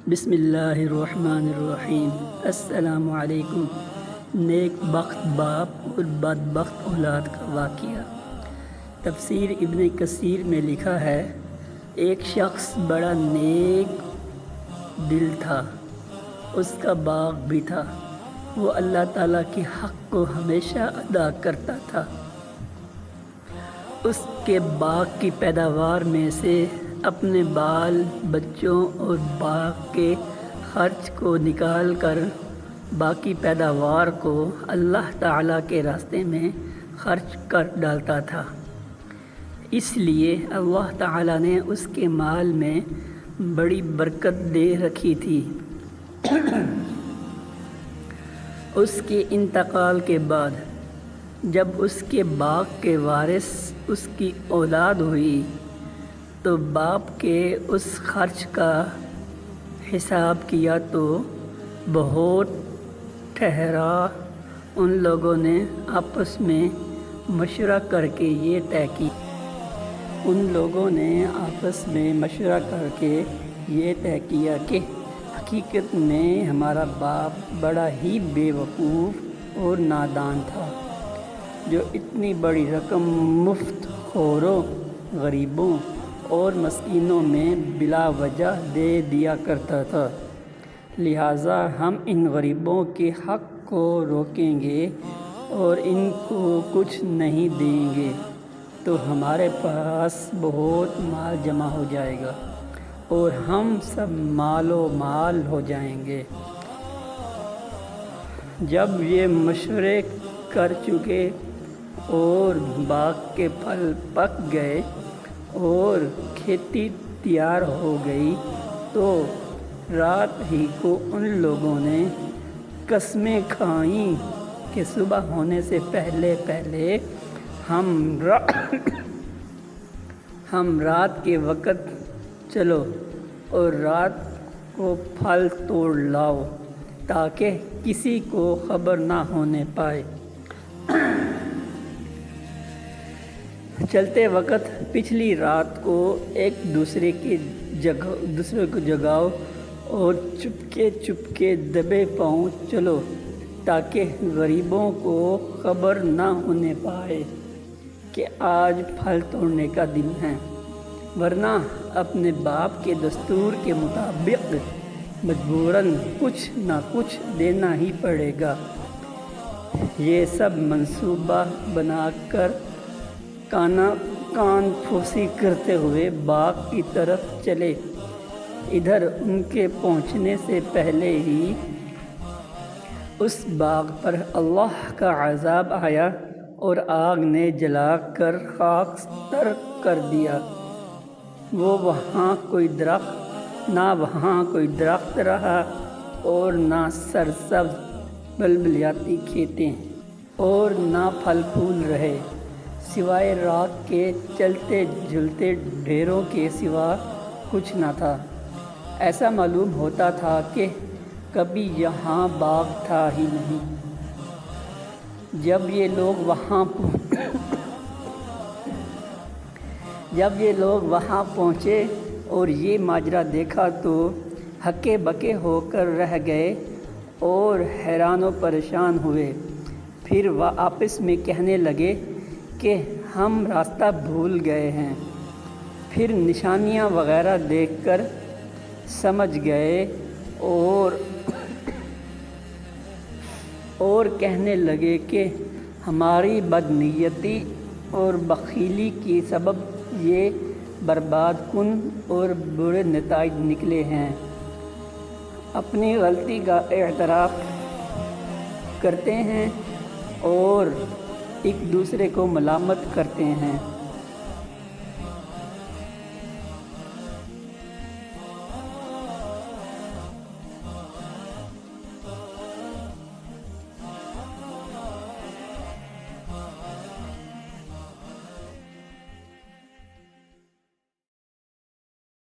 بسم اللہ الرحمن الرحیم۔ السلام علیکم۔ نیک بخت باپ اور بدبخت اولاد کا واقعہ۔ تفسیر ابن کثیر میں لکھا ہے، ایک شخص بڑا نیک دل تھا، اس کا باغ بھی تھا۔ وہ اللہ تعالیٰ کے حق کو ہمیشہ ادا کرتا تھا۔ اس کے باغ کی پیداوار میں سے اپنے بال بچوں اور باغ کے خرچ کو نکال کر باقی پیداوار کو اللہ تعالیٰ کے راستے میں خرچ کر ڈالتا تھا۔ اس لیے اللہ تعالیٰ نے اس کے مال میں بڑی برکت دے رکھی تھی۔ اس کے انتقال کے بعد جب اس کے باغ کے وارث اس کی اولاد ہوئی تو باپ کے اس خرچ کا حساب کیا تو بہت ٹھہرا۔ ان لوگوں نے آپس میں مشورہ کر کے یہ طے کیا کہ حقیقت میں ہمارا باپ بڑا ہی بے وقوف اور نادان تھا، جو اتنی بڑی رقم مفت خوروں، غریبوں اور مسکینوں میں بلا وجہ دے دیا کرتا تھا۔ لہٰذا ہم ان غریبوں کے حق کو روکیں گے اور ان کو کچھ نہیں دیں گے تو ہمارے پاس بہت مال جمع ہو جائے گا اور ہم سب مال و مال ہو جائیں گے۔ جب یہ مشورے کر چکے اور باغ کے پھل پک گئے اور کھیتی تیار ہو گئی تو رات ہی کو ان لوگوں نے قسمیں کھائیں کہ صبح ہونے سے پہلے پہلے ہم رات کے وقت چلو اور رات کو پھل توڑ لاؤ تاکہ کسی کو خبر نہ ہونے پائے۔ چلتے وقت پچھلی رات کو ایک دوسرے کو جگاؤ اور چپکے دبے پاؤں چلو تاکہ غریبوں کو خبر نہ ہونے پائے کہ آج پھل توڑنے کا دن ہے، ورنہ اپنے باپ کے دستور کے مطابق مجبوراً کچھ نہ کچھ دینا ہی پڑے گا۔ یہ سب منصوبہ بنا کر کان پھوسی کرتے ہوئے باغ کی طرف چلے۔ ادھر ان کے پہنچنے سے پہلے ہی اس باغ پر اللہ کا عذاب آیا اور آگ نے جلا کر خاکستر کر دیا۔ وہاں کوئی درخت رہا اور نہ سرسبز بلبلیاتی کھیتیں اور نہ پھل پھول رہے، سوائے راکھ کے چلتے جلتے ڈھیروں کے سوا کچھ نہ تھا۔ ایسا معلوم ہوتا تھا کہ کبھی یہاں باغ تھا ہی نہیں۔ جب یہ لوگ وہاں پہنچے اور یہ ماجرا دیکھا تو ہکے بکے ہو کر رہ گئے اور حیران و پریشان ہوئے۔ پھر وہ آپس میں کہنے لگے کہ ہم راستہ بھول گئے ہیں۔ پھر نشانیاں وغیرہ دیکھ کر سمجھ گئے اور کہنے لگے کہ ہماری بدنیتی اور بخیلی کی سبب یہ برباد کن اور برے نتائج نکلے ہیں۔ اپنی غلطی کا اعتراف کرتے ہیں اور ایک دوسرے کو ملامت کرتے ہیں۔